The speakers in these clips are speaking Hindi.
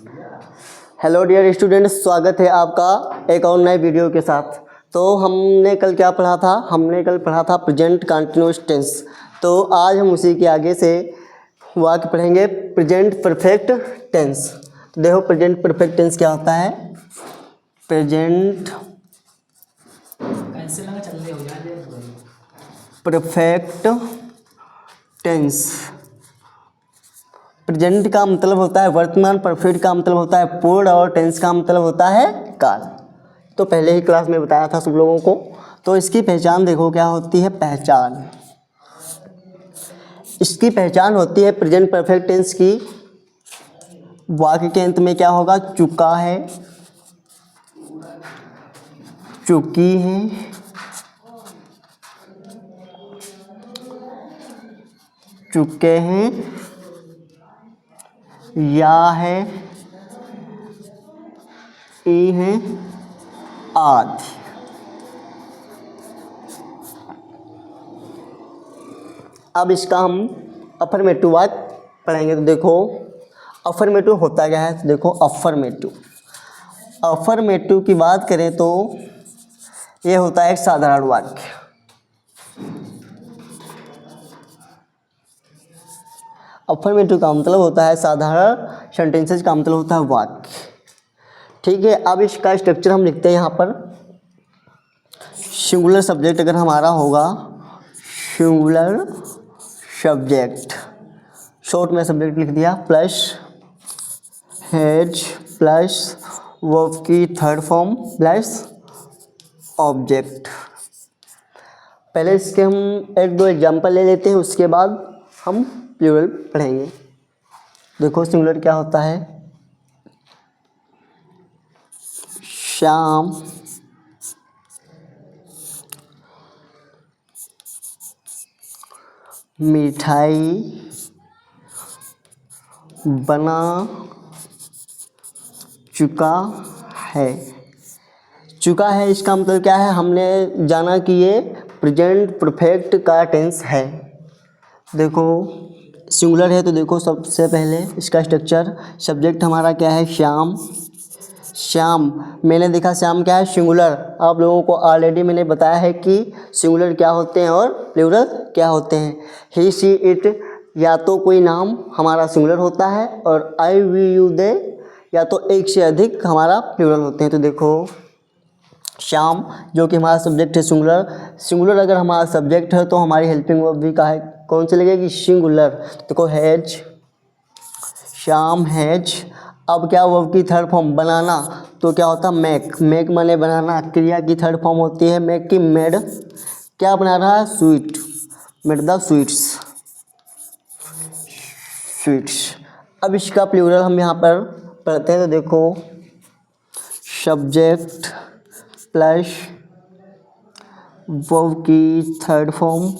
हेलो डियर स्टूडेंट, स्वागत है आपका एक और नए वीडियो के साथ। तो हमने कल क्या पढ़ा था? हमने कल पढ़ा था प्रेजेंट कंटिन्यूअस टेंस। तो आज हम उसी के आगे से वाक्य पढ़ेंगे प्रेजेंट परफेक्ट टेंस। तो देखो प्रेजेंट परफेक्ट टेंस क्या होता है। प्रेजेंट परफेक्ट टेंस, प्रेजेंट का मतलब होता है वर्तमान, परफेक्ट का मतलब होता है पूर्ण और टेंस का मतलब होता है काल। तो पहले ही क्लास में बताया था सब लोगों को। तो इसकी पहचान देखो क्या होती है। पहचान, इसकी पहचान होती है प्रेजेंट परफेक्ट टेंस की। वाक्य के अंत में क्या होगा? चुका है, चुकी है, चुके हैं, या है, ई है, आदि। अब इसका हम अफर्मेटिव वाक्य पढ़ेंगे। तो देखो अफर्मेटिव होता क्या है। तो देखो अफर्मेटिव की बात करें तो ये होता है एक साधारण वाक्य। अफर्मेटिव का मतलब होता है साधारण, सेंटेंसेस का मतलब होता है वाक्य। ठीक है। अब इसका स्ट्रक्चर हम लिखते हैं यहाँ पर। सिंगुलर सब्जेक्ट अगर हमारा होगा, सिंगुलर सब्जेक्ट, शॉर्ट में सब्जेक्ट लिख दिया, प्लस हैज, प्लस वर्ब की थर्ड फॉर्म, प्लस ऑब्जेक्ट। पहले इसके हम एक दो एग्जांपल ले लेते हैं, उसके बाद हम प्लूरल पढ़ेंगे। देखो सिंगुलर क्या होता है। श्याम मिठाई बना चुका है। चुका है इसका मतलब क्या है? हमने जाना कि ये प्रेजेंट परफेक्ट का टेंस है। देखो सिंगुलर है तो देखो सबसे पहले इसका स्ट्रक्चर, सब्जेक्ट हमारा क्या है? श्याम। श्याम, मैंने देखा श्याम क्या है? सिंगुलर। आप लोगों को ऑलरेडी मैंने बताया है कि सिंगुलर क्या होते हैं और प्लूरल क्या होते हैं। ही, शी, इट, या तो कोई नाम हमारा सिंगुलर होता है, और आई, वी, यू, दे या तो एक से अधिक हमारा प्लूरल होते हैं। तो देखो श्याम जो कि हमारा सब्जेक्ट है सिंगुलर अगर हमारा सब्जेक्ट है तो हमारी हेल्पिंग वर्ब भी का है, कौन सी लगेगी? सिंगुलर। देखो हैज, श्याम हैज। अब क्या वर्ब की थर्ड फॉर्म? बनाना। तो क्या होता है? मेक। मेक माने बनाना। क्रिया की थर्ड फॉर्म होती है मेक की मेड। क्या बना रहा है? Sweet, made the sweets, sweets. अब इसका प्लूरल हम यहाँ पर पढ़ते हैं। तो देखो सब्जेक्ट प्लस वर्ब की third form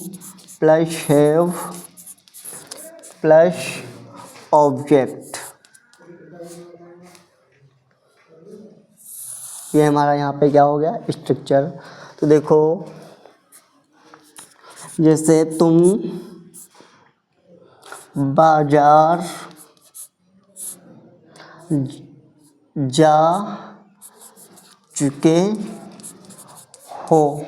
plus have plus object. ये हमारा यहाँ पे क्या हो गया? स्ट्रक्चर। तो देखो जैसे तुम बाजार जा चुके हो।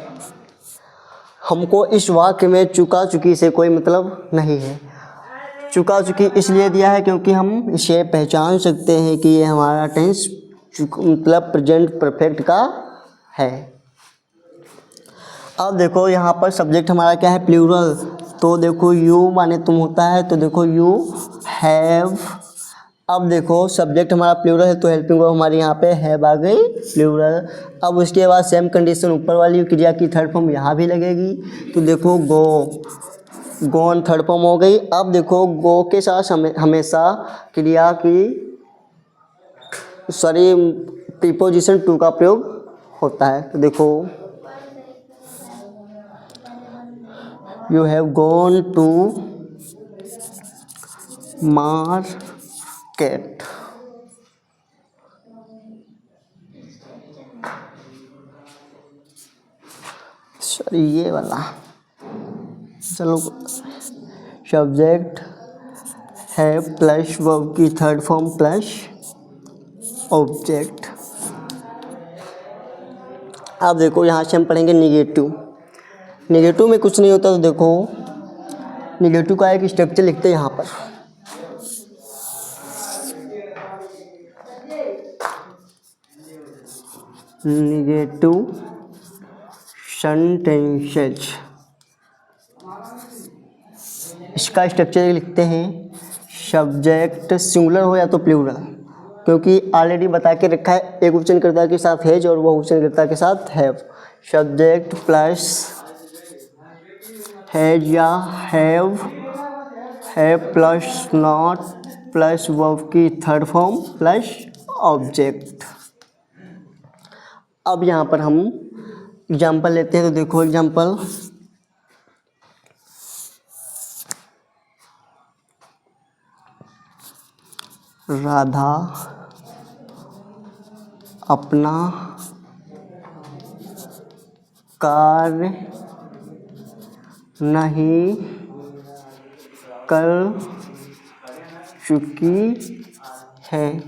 हमको इस वाक्य में चुका चुकी से कोई मतलब नहीं है। चुका चुकी इसलिए दिया है क्योंकि हम इसे पहचान सकते हैं कि ये हमारा टेंस मतलब प्रेजेंट परफेक्ट का है। अब देखो यहाँ पर सब्जेक्ट हमारा क्या है? प्लूरल। तो देखो यू माने तुम होता है। तो देखो यू हैव। अब देखो सब्जेक्ट हमारा प्लूरल है तो हेल्पिंग वर्ब हमारी यहाँ पे हैव आ गई, प्लूरल। अब उसके बाद सेम कंडीशन ऊपर वाली क्रिया की थर्ड फॉर्म यहाँ भी लगेगी। तो देखो गो, गोन थर्ड फॉर्म हो गई। अब देखो गो के साथ हमेशा क्रिया की प्रीपोजिशन टू का प्रयोग होता है। तो देखो you have gone to market. Sorry ये वाला, चलो सब्जेक्ट है प्लस वर्ब की थर्ड फॉर्म प्लस ऑब्जेक्ट। अब देखो यहाँ से हम पढ़ेंगे निगेटिव। निगेटिव में कुछ नहीं होता, तो देखो निगेटिव का एक स्ट्रक्चर लिखते हैं यहाँ पर। निगेटिव सेंटेंसेज, इसका स्ट्रक्चर लिखते हैं। सब्जेक्ट सिंगुलर हो या तो प्लूरल, क्योंकि ऑलरेडी बता के रखा है एक वचनकर्ता के साथ हैज और वह वचनकर्ता के साथ हैव। सब्जेक्ट प्लस हैज या have, have plus not plus verb की थर्ड फॉर्म प्लस ऑब्जेक्ट। अब यहाँ पर हम एग्जाम्पल लेते हैं, तो देखो एग्जाम्पल। राधा अपना कार्य नहीं कर चुकी है।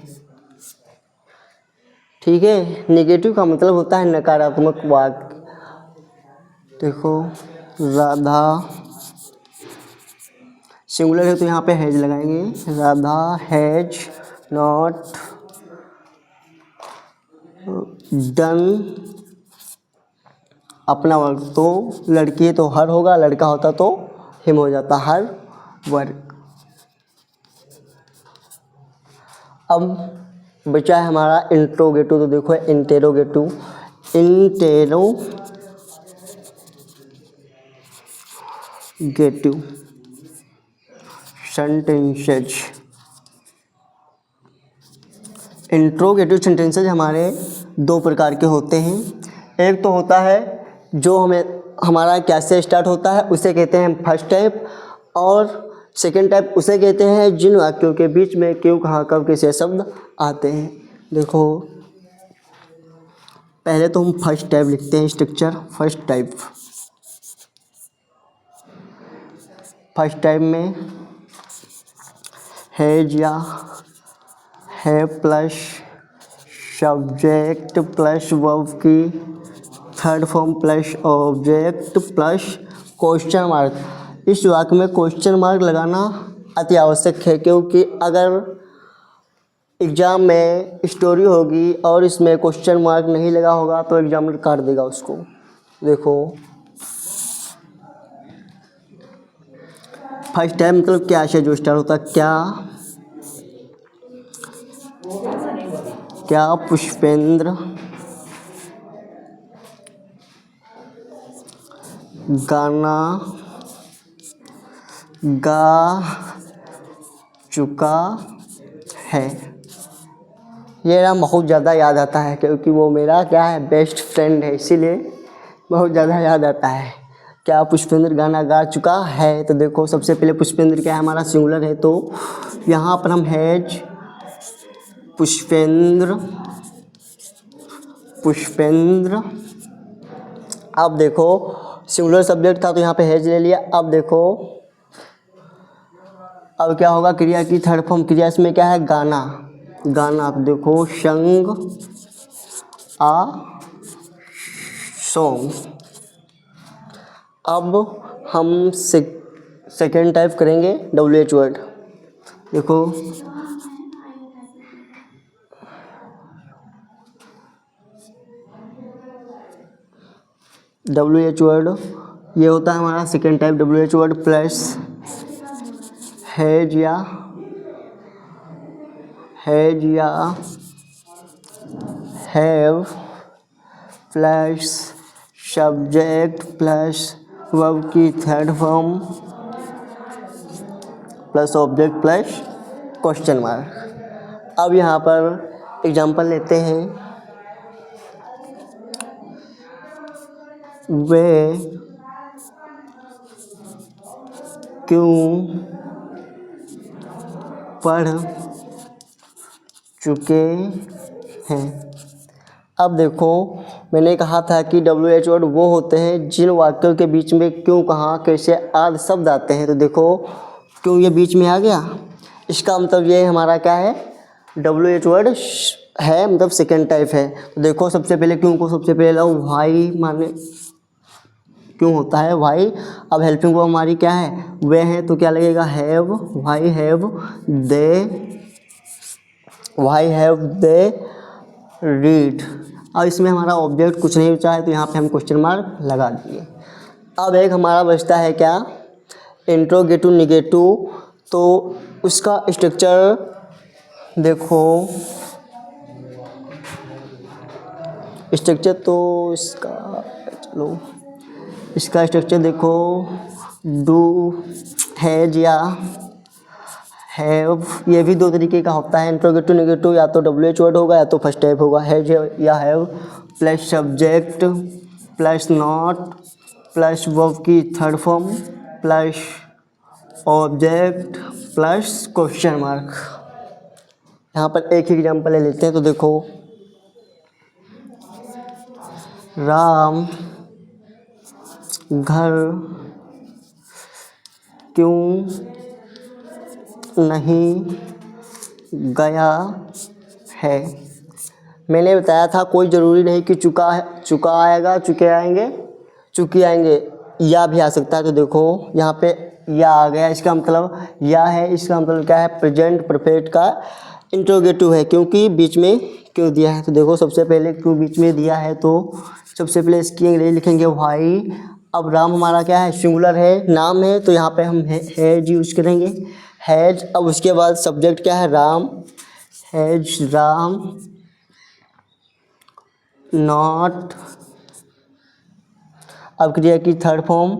ठीक है, नेगेटिव का मतलब होता है नकारात्मक वाक्य। देखो राधा, सिंगुलर है तो यहाँ पे हैज लगाएंगे। राधा हैज नॉट डन अपना वर्क, तो लड़की है तो हर होगा, लड़का होता तो हिम हो जाता, हर वर्क। अब बचा है हमारा इंट्रोगेटिव, तो देखो interrogative. Interrogative sentences. Interrogative sentences हमारे दो प्रकार के होते हैं। एक तो होता है जो हमारा कैसे स्टार्ट होता है, उसे कहते हैं फर्स्ट टाइप, और सेकेंड टाइप उसे कहते हैं जिन वाक्यों के बीच में क्यों, कहाँ, कब, कैसे शब्द आते हैं। देखो पहले तो हम फर्स्ट टाइप लिखते हैं structure. First type, first type में हैज या है प्लस सब्जेक्ट प्लस वर्ब की third form plus object plus question mark. इस वाक्य में क्वेश्चन मार्क लगाना अति आवश्यक है, क्योंकि अगर एग्ज़ाम में स्टोरी होगी और इसमें क्वेश्चन मार्क नहीं लगा होगा तो एग्जामिनर काट देगा उसको। देखो फर्स्ट टाइम मतलब क्या से जो स्टार्ट होता है, क्या पुष्पेंद्र गाना गा चुका है। ये ना बहुत ज़्यादा याद आता है, क्योंकि वो मेरा क्या है, बेस्ट फ्रेंड है, इसीलिए बहुत ज़्यादा याद आता है। क्या पुष्पेंद्र गाना गा चुका है, तो देखो सबसे पहले पुष्पेंद्र क्या है, हमारा सिंगुलर है, तो यहाँ पर हम हैज पुष्पेंद्र। अब देखो सिंगुलर सब्जेक्ट था तो यहाँ पे हैज ले लिया। अब देखो अब क्या होगा, क्रिया की थर्ड फॉर्म क्रिया, इसमें क्या है, गाना। आप देखो संग आ सॉन्ग। अब हम सेकेंड टाइप करेंगे WH वर्ड। देखो WH वर्ड ये होता है हमारा second type WH word plus has या have plus subject plus verb की third form plus object plus question mark. अब यहाँ पर एग्जांपल लेते हैं। वे क्यों पढ़ चुके हैं। अब देखो मैंने कहा था कि WH वर्ड वो होते हैं जिन वाक्यों के बीच में क्यों, कहाँ, कैसे आदि शब्द आते हैं। तो देखो क्यों ये बीच में आ गया, इसका मतलब ये हमारा क्या है, WH वर्ड है मतलब सेकेंड टाइप है। तो देखो सबसे पहले क्यों को सबसे पहले लो, वाई माने क्यों होता है वाई। अब हेल्पिंग वर्ब हमारी क्या है, वे हैं, तो क्या लगेगा have, why have they read. अब इसमें हमारा ऑब्जेक्ट कुछ नहीं बचा है, तो यहाँ पे हम क्वेश्चन मार्क लगा दिए। अब एक हमारा बचता है क्या, इंट्रोगेटिव निगेटिव। तो उसका स्ट्रक्चर देखो, स्ट्रक्चर तो इसका चलो इसका स्ट्रक्चर देखो, डू, हैज या हैव, ये भी दो तरीके का होता है इंट्रोगेटिव निगेटिव, या तो WH वर्ड होगा या तो फर्स्ट टाइप होगा, हैज या have plus subject plus not plus verb की third form plus object plus question mark. यहाँ पर एक ही एग्जांपल ले लेते हैं। तो देखो राम घर क्यों नहीं गया है। मैंने बताया था कोई ज़रूरी नहीं कि चुका आएगा, चुके आएंगे, या भी आ सकता है। तो देखो यहाँ पे या आ गया, इसका मतलब या है, इसका मतलब क्या है, प्रेजेंट परफेक्ट का इंट्रोगेटिव है, क्योंकि बीच में क्यों दिया है। तो देखो सबसे पहले क्यों बीच में दिया है, तो सबसे पहले इसकी अंग्रेजी लिखेंगे वाई। अब राम हमारा क्या है, सिंगुलर है, नाम है, तो यहाँ पे हम हैज यूज करेंगे, हैज। अब उसके बाद सब्जेक्ट क्या है, राम, हैज राम नॉट। अब क्रिया की थर्ड फॉर्म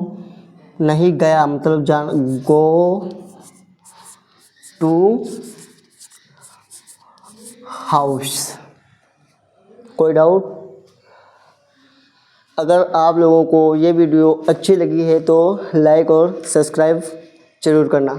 नहीं गया, मतलब गो टू हाउस। कोई डाउट? अगर आप लोगों को ये वीडियो अच्छी लगी है तो लाइक और सब्सक्राइब जरूर करना।